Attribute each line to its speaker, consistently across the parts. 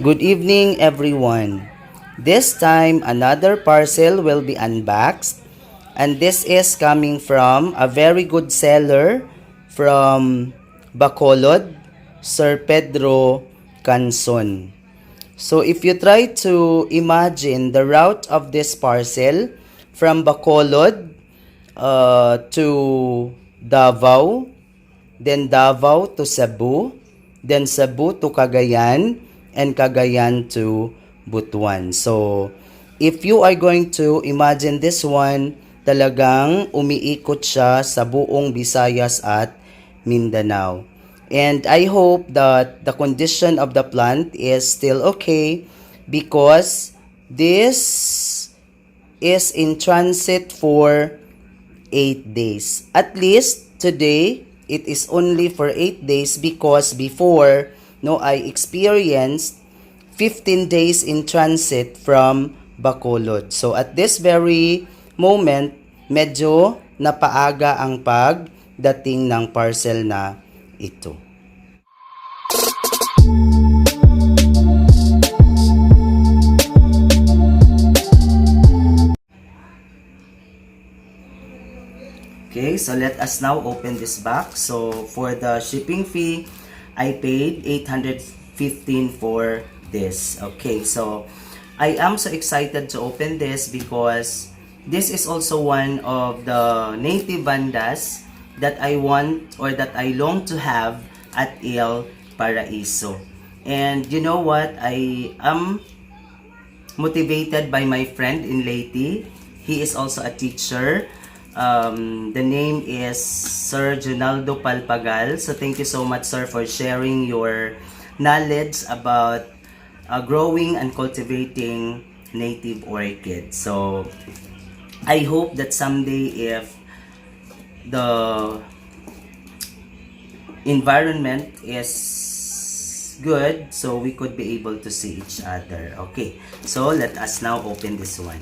Speaker 1: Good evening, everyone. This time, another parcel will be unboxed, and this is coming from a very good seller from Bacolod, Sir Pedro Canson. So, if you try to imagine the route of this parcel from Bacolod to Davao, then Davao to Cebu, then Cebu to Cagayan, and Cagayan to Butuan. So, if you are going to imagine this one, talagang umiikot siya sa buong Visayas at Mindanao. And I hope that the condition of the plant is still okay because this is in transit for 8 days. At least today, it is only for 8 days because before, I experienced 15 days in transit from Bacolod. So at this very moment, medyo napaaga ang pagdating ng parcel na ito. Okay, so let us now open this box. So for the shipping fee, I paid 815 for this. Okay, so I am so excited to open this because this is also one of the native bandas that I want or that I long to have at El Paraiso. And you know what? I am motivated by my friend in Leyte. He is also a teacher. The name is Sir Junaldo Palpagal. So thank you so much, sir, for sharing your knowledge about growing and cultivating native orchids. So I hope that someday, if the environment is good, so we could be able to see each other. Okay, so let us now open this one.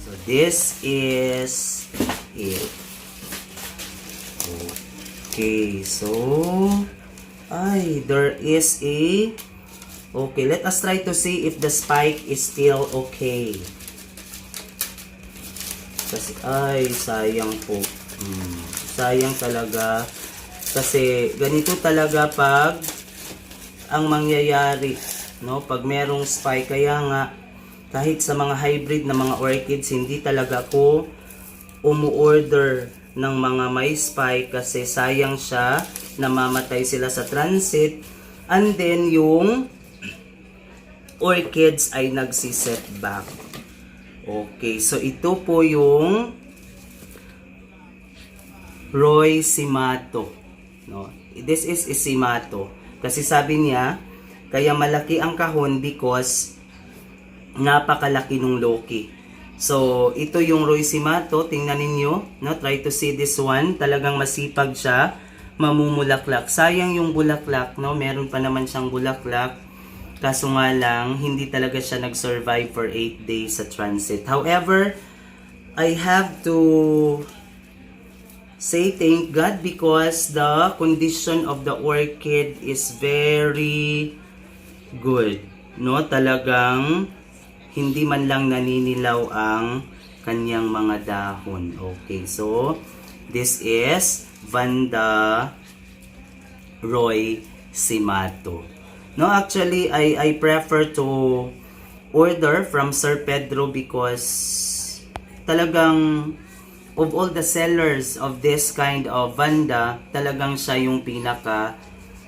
Speaker 1: So this is it. Okay, so there is a okay, let us try to see if the spike is still okay. Kasi sayang po. Sayang talaga kasi ganito talaga pag ang mangyayari, pag merong spike. Kaya nga kahit sa mga hybrid na mga orchids, hindi talaga ako umu-order ng mga may spike kasi sayang siya, namamatay sila sa transit, and then yung orchids ay nagsiset back. Okay, so ito po yung Roy Simato. This is Simato. Kasi sabi niya, kaya malaki ang kahon because napakalaki nung Loki. So, ito yung Roy Simato. Tingnan ninyo. Try to see this one. Talagang masipag siya. Mamumulaklak. Sayang yung bulaklak. Meron pa naman siyang bulaklak. Kaso nga lang, hindi talaga siya nag-survive for 8 days sa transit. However, I have to say thank God because the condition of the orchid is very good. Talagang hindi man lang naninilaw ang kanyang mga dahon. Okay, so this is Vanda Roy Simato. Actually, I prefer to order from Sir Pedro because talagang of all the sellers of this kind of vanda, talagang siya yung pinaka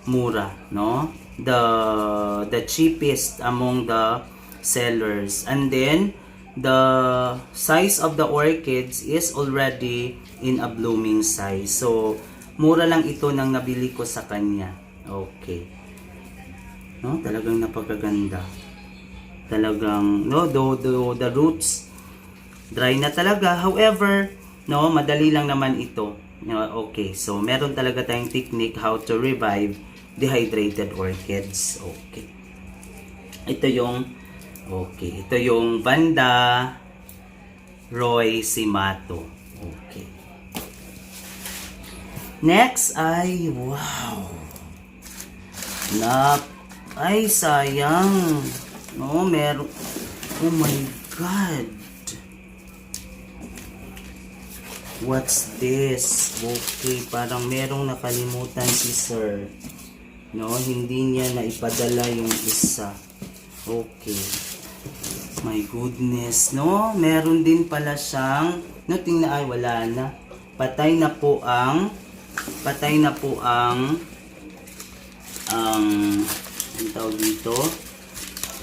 Speaker 1: mura, no? The cheapest among the sellers. And then the size of the orchids is already in a blooming size. So mura lang ito nang nabili ko sa kanya. Okay. No, talagang napakaganda. Talagang no, the roots dry na talaga. However, no, madali lang naman ito. Okay, so meron talaga tayong technique how to revive dehydrated orchids. Okay. Ito yung Vanda Roy Simato. Okay. Next ay wow. Ay sayang. No, meron. Oh my God. What's this? Okay, parang merong nakalimutan si sir. No, hindi niya naipadala yung isa. Okay. My goodness, no? Meron din pala siyang, no, tingnan, ay wala na. Patay na po ang ang tawag dito.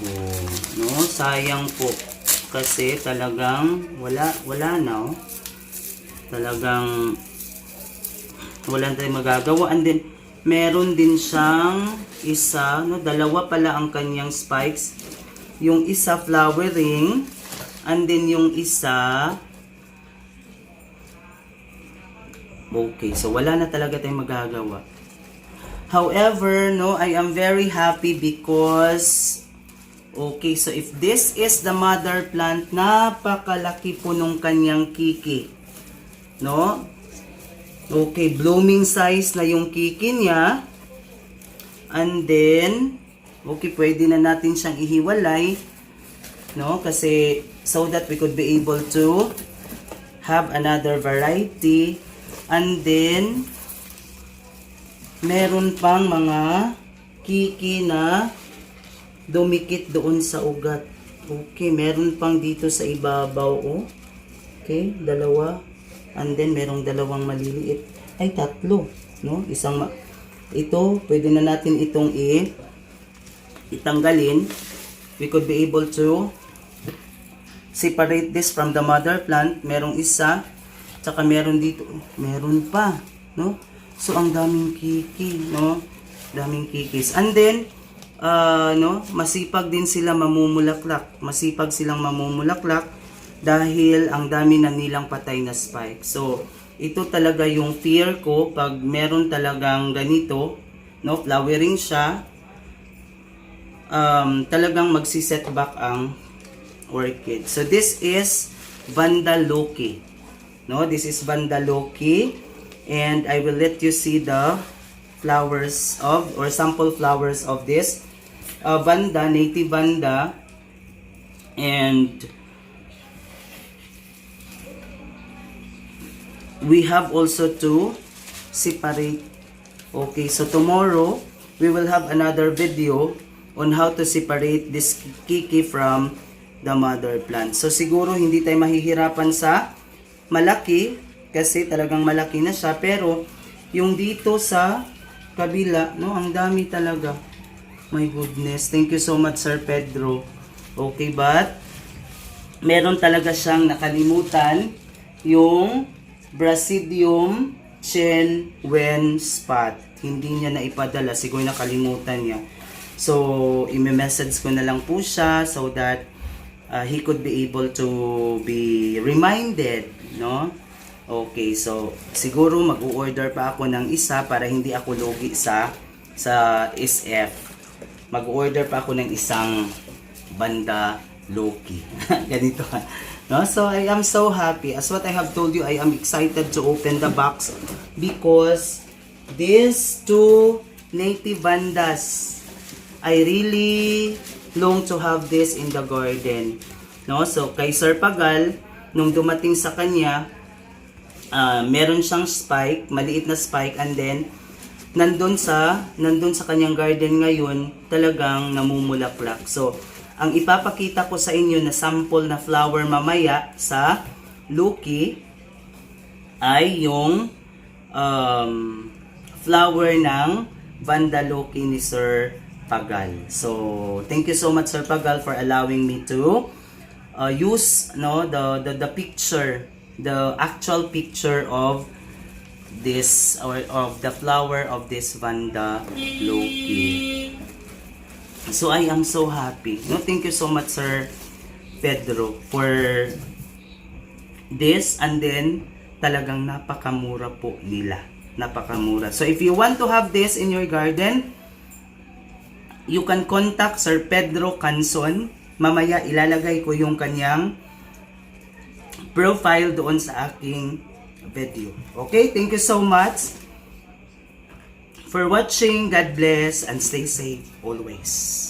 Speaker 1: Oh, no, sayang po. Kasi talagang wala na, oh. Talagang wala tayong magagawa. And then meron din siyang isa, no, dalawa pala ang kanyang spikes. Yung isa flowering, and then yung isa okay, so wala na talaga tayong magagawa. However, no, I am very happy because okay, so if this is the mother plant, napakalaki po nung kanyang kiki. No? Okay, blooming size na yung kiki niya. And then, okay, pwede na natin siyang ihiwalay. No? Kasi, so that we could be able to have another variety. And then, meron pang mga kiki na dumikit doon sa ugat. Okay, meron pang dito sa ibabaw, oh. Okay, dalawa. And then, merong dalawang maliliit. Ay, tatlo. No? Ito, pwede na natin itong itanggalin. We could be able to separate this from the mother plant. Merong isa. Tsaka meron dito. Meron pa. No? So, ang daming kiki. No? Daming kikis. And then, no? Masipag din sila mamumulaklak. Masipag silang mamumulaklak. Dahil ang dami na nilang patay na spike. So, ito talaga yung fear ko pag meron talagang ganito, no, flowering siya, talagang magsisetback ang orchid. So, this is Vanda Loki. No, this is Vanda Loki. And I will let you see the flowers of, or sample flowers of this Vanda, native Vanda. And we have also to separate. Okay, so tomorrow we will have another video on how to separate this kiki from the mother plant. So siguro hindi tayo mahihirapan sa malaki kasi talagang malaki na siya, pero yung dito sa kabila, no, ang dami talaga. My goodness, thank you so much Sir Pedro. Okay, but meron talaga siyang nakalimutan, yung Brasidium Chen Wen Spot. Hindi niya naipadala. Siguro nakalimutan niya. So, i-message ko na lang po siya so that he could be able to be reminded. No? Okay, so siguro mag-order pa ako ng isa para hindi ako lugi sa SF. Mag-order pa ako ng isang Vanda Loki. Ganito. No? So, I am so happy. As what I have told you, I am excited to open the box because these two native Vandas, I really long to have this in the garden. No? So, kay Sir Pagal, nung dumating sa kanya, meron siyang spike, maliit na spike, and then, nandun sa kanyang garden ngayon, talagang namumulaklak. So, ang ipapakita ko sa inyo na sample na flower mamaya sa Loki ay yung flower ng Vandaloki ni Sir Pagal. So, thank you so much Sir Pagal for allowing me to use the picture, the actual picture of this or of the flower of this Vandaloki. So I am so happy. No, thank you so much Sir Pedro for this, and then talagang napakamura po nila. Napakamura. So if you want to have this in your garden, you can contact Sir Pedro Canson. Mamaya ilalagay ko yung kanyang profile doon sa aking video. Okay, thank you so much for watching. God bless and stay safe always.